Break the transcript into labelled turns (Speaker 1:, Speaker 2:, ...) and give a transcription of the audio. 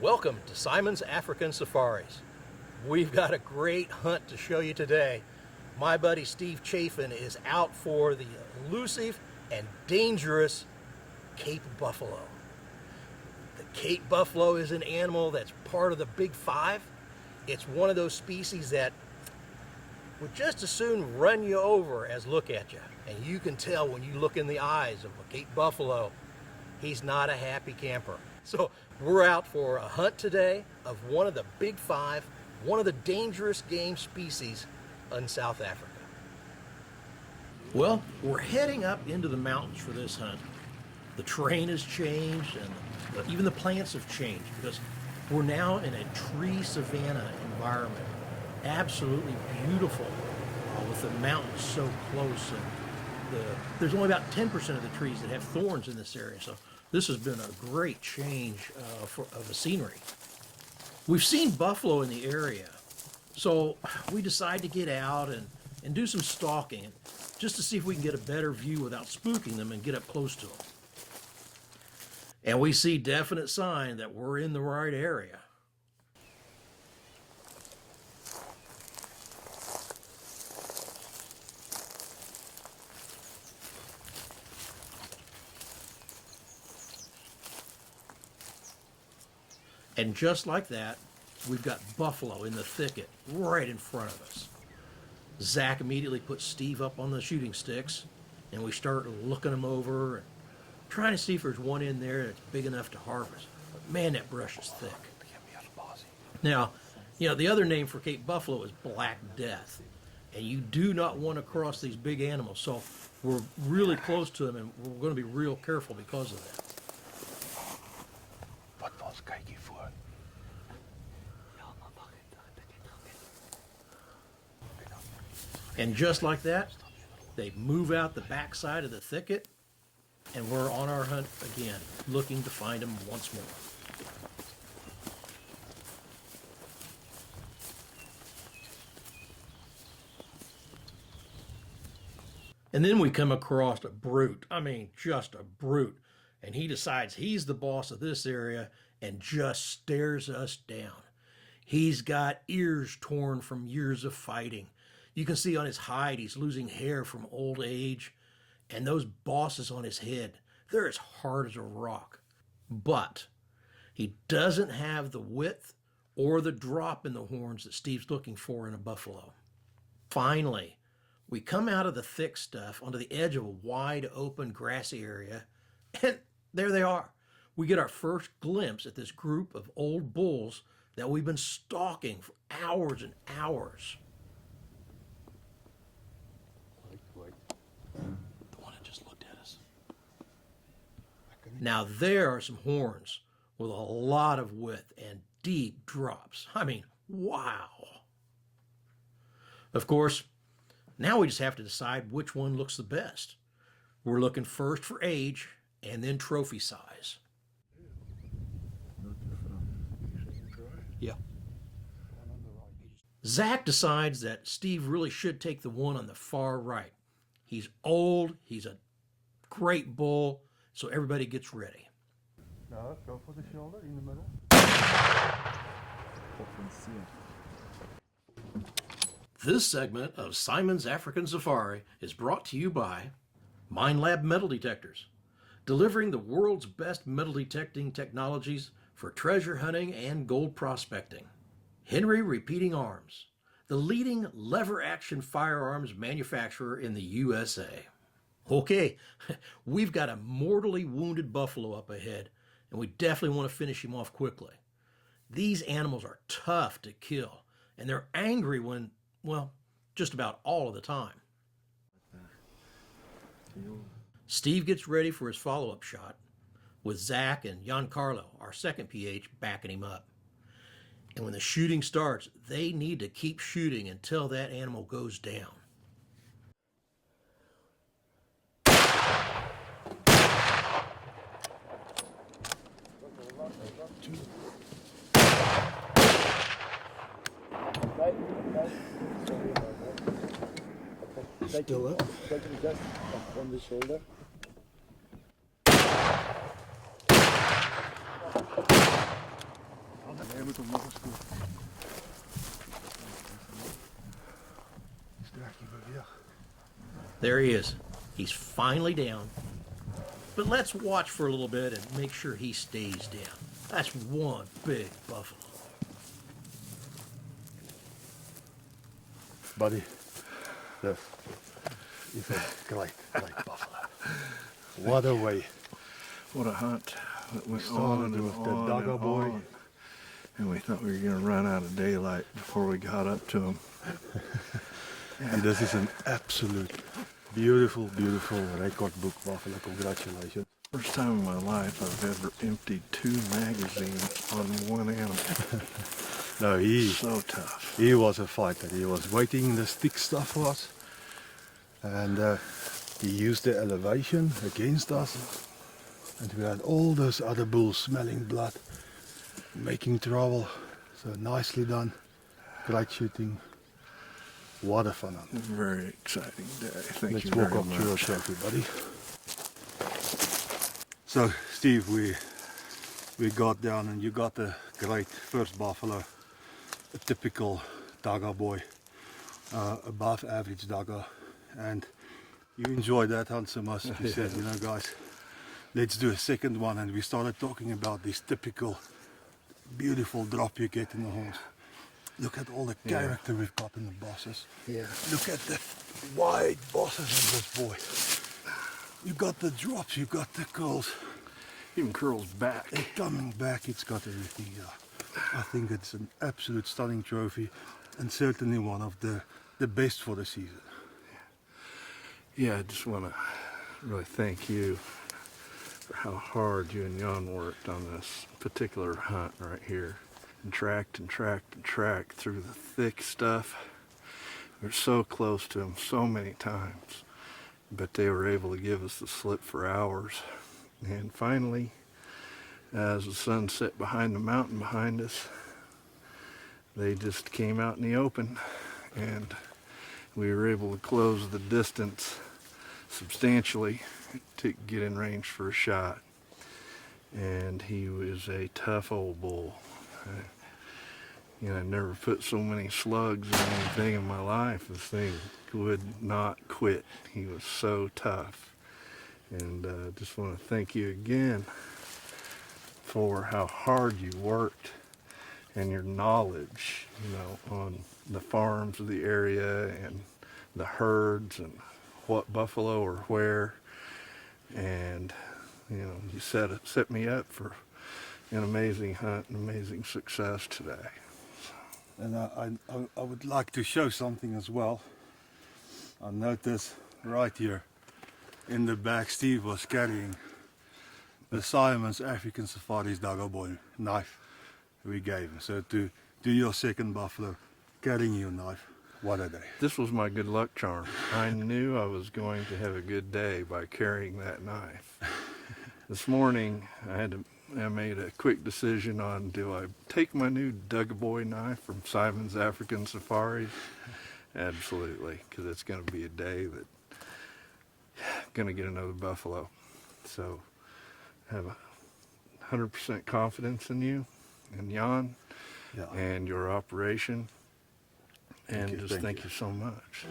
Speaker 1: Welcome to Symons African Safaris. We've got a great hunt to show you today. My buddy Steve Chafin is out for the elusive and dangerous Cape buffalo. The Cape buffalo is an animal that's part of the Big Five. It's one of those species that would just as soon run you over as look at you. And you can tell when you look in the eyes of a Cape buffalo, he's not a happy camper. So we're out for a hunt today of one of the Big Five, one of the dangerous game species in South Africa. Well, we're heading up into the mountains for this hunt. The terrain has changed and even the plants have changed because we're now in a tree savanna environment. Absolutely beautiful with the mountains so close. And there's only about 10% of the trees that have thorns in this area. So this has been a great change of the scenery. We've seen buffalo in the area, so we decided to get out and do some stalking just to see if we can get a better view without spooking them and get up close to them. And we see definite sign that we're in the right area. And just like that, we've got buffalo in the thicket right in front of us. Zach immediately puts Steve up on the shooting sticks, and we start looking them over and trying to see if there's one in there that's big enough to harvest. But man, that brush is thick. Now, the other name for Cape buffalo is Black Death, and you do not want to cross these big animals. So we're really close to them, and we're going to be real careful because of that. And just like that, they move out the backside of the thicket, and we're on our hunt again, looking to find them once more. And then we come across a brute. I mean, just a brute. And he decides he's the boss of this area and just stares us down. He's got ears torn from years of fighting. You can see on his hide he's losing hair from old age, and those bosses on his head, they're as hard as a rock. But he doesn't have the width or the drop in the horns that Steve's looking for in a buffalo. Finally, we come out of the thick stuff onto the edge of a wide open grassy area, and there they are. We get our first glimpse at this group of old bulls that we've been stalking for hours and hours. The one that just looked at us. Now there are some horns with a lot of width and deep drops. I mean, wow. Of course, now we just have to decide which one looks the best. We're looking first for age and then trophy size. Yeah. Zach decides that Steve really should take the one on the far right. He's old, he's a great bull, so everybody gets ready.
Speaker 2: No, go for the shoulder in the middle.
Speaker 1: This segment of Symons African Safari is brought to you by MineLab Metal Detectors, delivering the world's best metal detecting technologies for treasure hunting and gold prospecting. Henry Repeating Arms, the leading lever-action firearms manufacturer in the USA. Okay, we've got a mortally wounded buffalo up ahead, and we definitely want to finish him off quickly. These animals are tough to kill, and they're angry when, well, just about all of the time. Steve gets ready for his follow-up shot, with Zach and Giancarlo, our second PH, backing him up. And when the shooting starts, they need to keep shooting until that animal goes down.
Speaker 2: Still up. Just from the shoulder. moet hem nog eens toe. Strak je beweeg.
Speaker 1: There he is. He's finally down. But let's watch for a little bit and make sure he stays down. That's one big buffalo.
Speaker 2: Buddy, this is a great buffalo. What a way.
Speaker 3: What a hunt that went
Speaker 2: Started
Speaker 3: on and
Speaker 2: with the
Speaker 3: on
Speaker 2: doggo
Speaker 3: and
Speaker 2: boy.
Speaker 3: on. And we thought we were going to run out of daylight before we got up to him.
Speaker 2: And this is an absolute beautiful, beautiful record book buffalo. Congratulations.
Speaker 3: First time in my life I've ever emptied 2 magazines on one animal.
Speaker 2: No,
Speaker 3: So tough.
Speaker 2: he was a fighter. He was waiting the stick stuff for us. And he used the elevation against us. And we had all those other bulls smelling blood, making trouble. So nicely done. Great shooting. What a fun hunt.
Speaker 3: Very exciting day. Thank
Speaker 2: Let's
Speaker 3: you
Speaker 2: walk
Speaker 3: very
Speaker 2: up to
Speaker 3: much.
Speaker 2: us, everybody. So, Steve, we got down and you got the great first buffalo, a typical dagga boy, above average dagga, and you enjoyed that hunt so much. You said, you know, guys, let's do a second one, and we started talking about this typical, beautiful drop you get in the horns. Look at all the character we've got in the bosses.
Speaker 3: Yeah.
Speaker 2: Look at the wide bosses in this boy. You got the drops, you got the curls.
Speaker 3: Even curls back.
Speaker 2: And coming back, it's got everything. Yeah. I think it's an absolute stunning trophy, and certainly one of the best for the season.
Speaker 3: Yeah, I just want to really thank you for how hard you and Jan worked on this particular hunt right here. And tracked and tracked and tracked through the thick stuff. We were so close to them so many times, but they were able to give us the slip for hours. And finally, as the sun set behind the mountain behind us, they just came out in the open, and we were able to close the distance substantially to get in range for a shot. And he was a tough old bull. I never put so many slugs in anything in my life. This thing would not quit. He was so tough. And just want to thank you again for how hard you worked and your knowledge, on the farms of the area and the herds and what buffalo or where. And, you set me up for an amazing hunt and amazing success today.
Speaker 2: And I would like to show something as well. I noticed right here in the back, Steve was carrying the Symons African Safari's dagga boy knife we gave him. So to do your second buffalo, carrying your knife, what a day.
Speaker 3: This was my good luck charm. I knew I was going to have a good day by carrying that knife. This morning I made a quick decision on, do I take my new dagga boy knife from Symons African Safaris? Absolutely, because it's going to be a day that I'm going to get another buffalo. So I have 100% confidence in you and Jan and your operation. And thank you so much.